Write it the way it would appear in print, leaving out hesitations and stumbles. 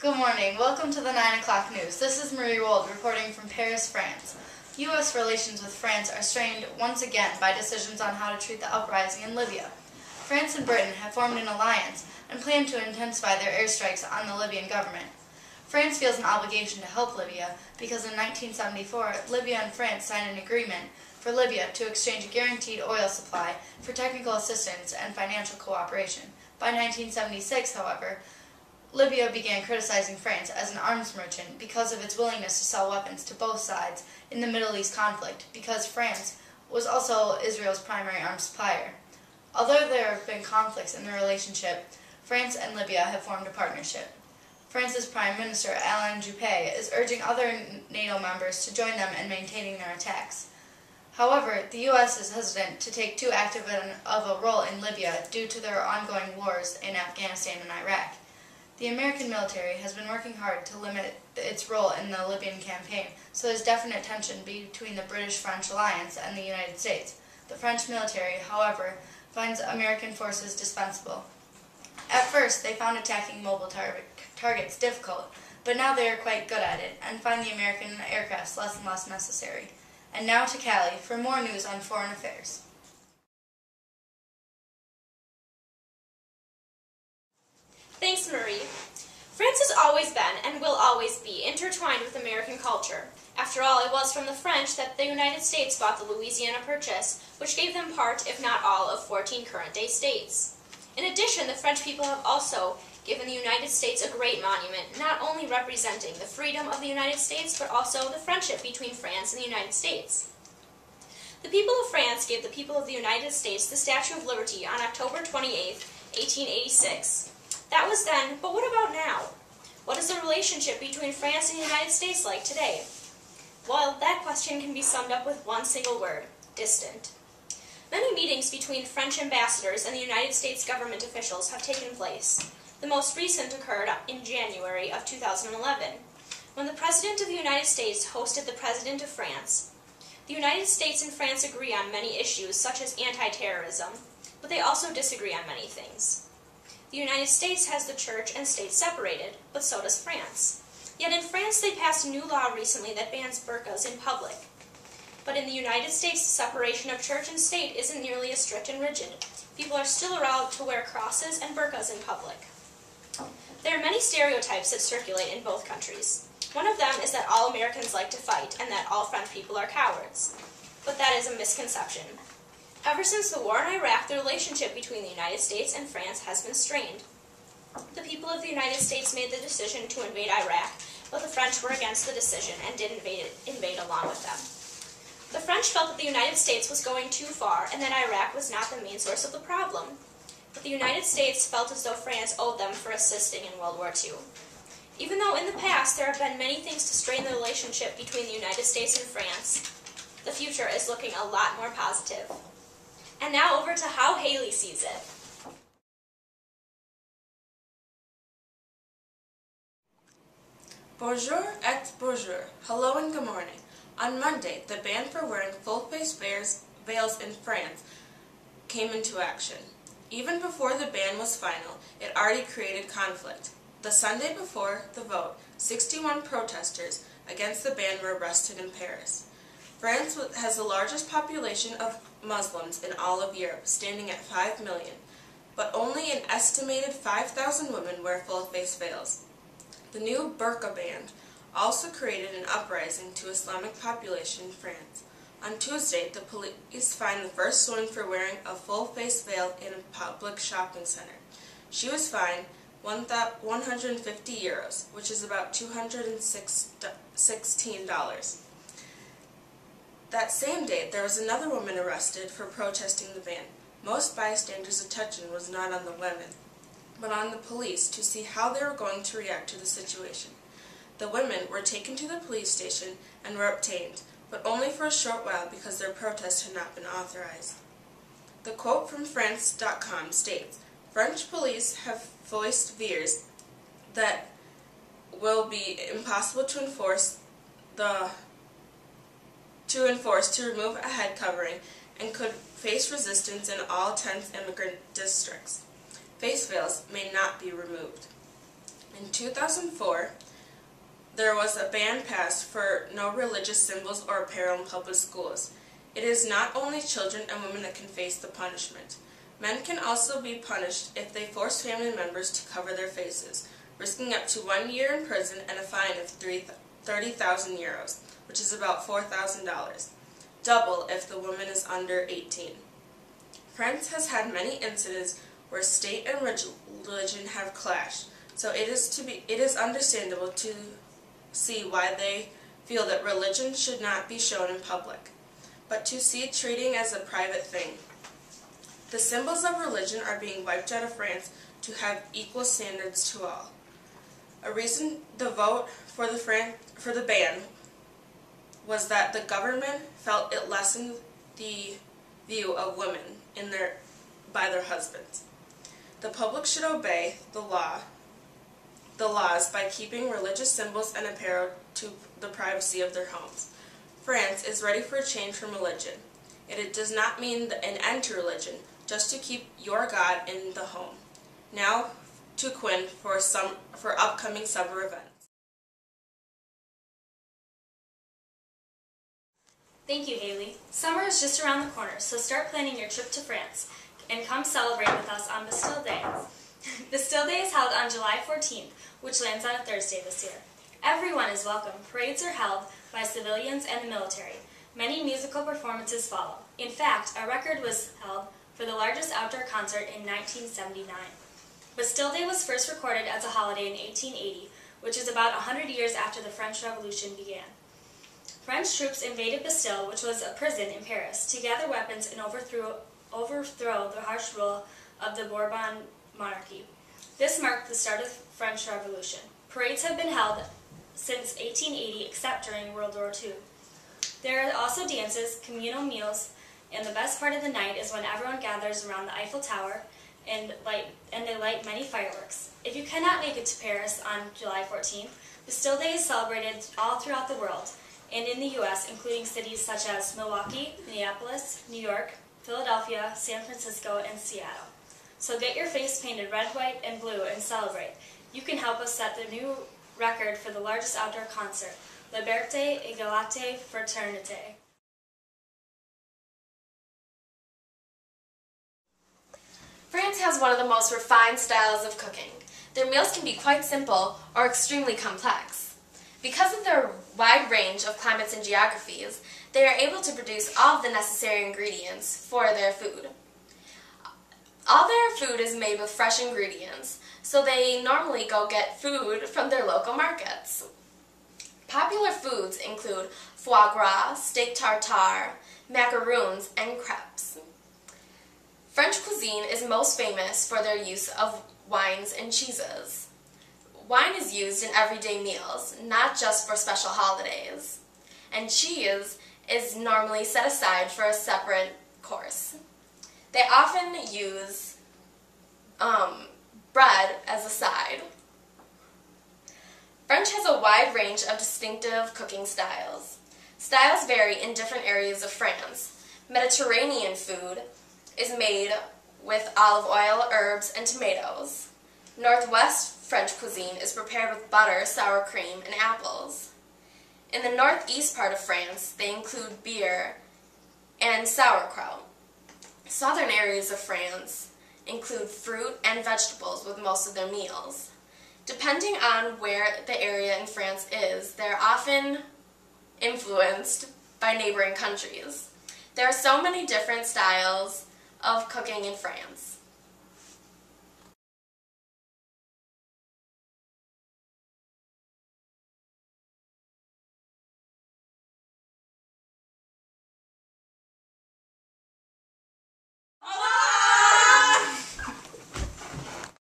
Good morning. Welcome to the 9 o'clock news. This is Marie Wold reporting from Paris, France. U.S. relations with France are strained once again by decisions on how to treat the uprising in Libya. France and Britain have formed an alliance and plan to intensify their airstrikes on the Libyan government. France feels an obligation to help Libya because in 1974, Libya and France signed an agreement for Libya to exchange a guaranteed oil supply for technical assistance and financial cooperation. By 1976, however, Libya began criticizing France as an arms merchant because of its willingness to sell weapons to both sides in the Middle East conflict, because France was also Israel's primary arms supplier. Although there have been conflicts in the relationship, France and Libya have formed a partnership. France's Prime Minister, Alain Juppé, is urging other NATO members to join them in maintaining their attacks. However, the U.S. is hesitant to take too active of a role in Libya due to their ongoing wars in Afghanistan and Iraq. The American military has been working hard to limit its role in the Libyan campaign, so there's definite tension between the British-French alliance and the United States. The French military, however, finds American forces dispensable. At first, they found attacking mobile targets difficult, but now they are quite good at it and find the American aircrafts less and less necessary. And now to Cali for more news on foreign affairs. Thanks, Marie. France has always been, and will always be, intertwined with American culture. After all, it was from the French that the United States bought the Louisiana Purchase, which gave them part, if not all, of 14 current-day states. In addition, the French people have also given the United States a great monument, not only representing the freedom of the United States, but also the friendship between France and the United States. The people of France gave the people of the United States the Statue of Liberty on October 28, 1886. That was then, but what about now? What is the relationship between France and the United States like today? Well, that question can be summed up with one single word: distant. Many meetings between French ambassadors and the United States government officials have taken place. The most recent occurred in January of 2011, when the President of the United States hosted the President of France. The United States and France agree on many issues, such as anti-terrorism, but they also disagree on many things. The United States has the church and state separated, but so does France. Yet in France they passed a new law recently that bans burqas in public. But in the United States, the separation of church and state isn't nearly as strict and rigid. People are still allowed to wear crosses and burqas in public. There are many stereotypes that circulate in both countries. One of them is that all Americans like to fight and that all French people are cowards. But that is a misconception. Ever since the war in Iraq, the relationship between the United States and France has been strained. The people of the United States made the decision to invade Iraq, but the French were against the decision and did invade along with them. The French felt that the United States was going too far and that Iraq was not the main source of the problem. But the United States felt as though France owed them for assisting in World War II. Even though in the past there have been many things to strain the relationship between the United States and France, the future is looking a lot more positive. And now over to how Haley sees it. Bonjour et bonjour. Hello and good morning. On Monday, the ban for wearing full-face veils in France came into action. Even before the ban was final, it already created conflict. The Sunday before the vote, 61 protesters against the ban were arrested in Paris. France has the largest population of Muslims in all of Europe, standing at 5 million, but only an estimated 5,000 women wear full-face veils. The new burqa ban also created an uprising to Islamic population in France. On Tuesday, the police fined the first woman for wearing a full-face veil in a public shopping center. She was fined 150 euros, which is about $216. That same day, there was another woman arrested for protesting the ban. Most bystanders' attention was not on the women, but on the police to see how they were going to react to the situation. The women were taken to the police station and were obtained, but only for a short while because their protest had not been authorized. The quote from France.com states, "French police have voiced fears that will be impossible to remove a head covering and could face resistance in all 10 immigrant districts. Face veils may not be removed." In 2004, there was a ban passed for no religious symbols or apparel in public schools. It is not only children and women that can face the punishment. Men can also be punished if they force family members to cover their faces, risking up to 1 year in prison and a fine of 30,000 euros, which is about $4,000, double if the woman is under 18. France has had many incidents where state and religion have clashed, so it is understandable to see why they feel that religion should not be shown in public, but to see treating as a private thing. The symbols of religion are being wiped out of France to have equal standards to all. A reason the vote for the ban was that the government felt it lessened the view of women by their husbands. The public should obey the laws by keeping religious symbols and apparel to the privacy of their homes. France is ready for a change from religion. It does not mean an end to religion, just to keep your God in the home. Now to Quinn for upcoming summer events. Thank you, Haley. Summer is just around the corner, so start planning your trip to France and come celebrate with us on Bastille Day. Bastille Day is held on July 14th, which lands on a Thursday this year. Everyone is welcome. Parades are held by civilians and the military. Many musical performances follow. In fact, a record was held for the largest outdoor concert in 1979. Bastille Day was first recorded as a holiday in 1880, which is about 100 years after the French Revolution began. French troops invaded Bastille, which was a prison in Paris, to gather weapons and overthrow the harsh rule of the Bourbon monarchy. This marked the start of the French Revolution. Parades have been held since 1880, except during World War II. There are also dances, communal meals, and the best part of the night is when everyone gathers around the Eiffel Tower and they light many fireworks. If you cannot make it to Paris on July 14th, Bastille Day is celebrated all throughout the world and in the U.S., including cities such as Milwaukee, Minneapolis, New York, Philadelphia, San Francisco, and Seattle. So get your face painted red, white, and blue and celebrate. You can help us set the new record for the largest outdoor concert, Liberté, Égalité, Fraternité. France has one of the most refined styles of cooking. Their meals can be quite simple or extremely complex. Because of their wide range of climates and geographies, they are able to produce all of the necessary ingredients for their food. All their food is made with fresh ingredients, so they normally go get food from their local markets. Popular foods include foie gras, steak tartare, macaroons, and crepes. French cuisine is most famous for their use of wines and cheeses. Wine is used in everyday meals, not just for special holidays. And cheese is normally set aside for a separate course. They often use bread as a side. French has a wide range of distinctive cooking styles. Styles vary in different areas of France. Mediterranean food is made with olive oil, herbs, and tomatoes. Northwest French cuisine is prepared with butter, sour cream, and apples. In the northeast part of France, they include beer and sauerkraut. Southern areas of France include fruit and vegetables with most of their meals. Depending on where the area in France is, they're often influenced by neighboring countries. There are so many different styles of cooking in France.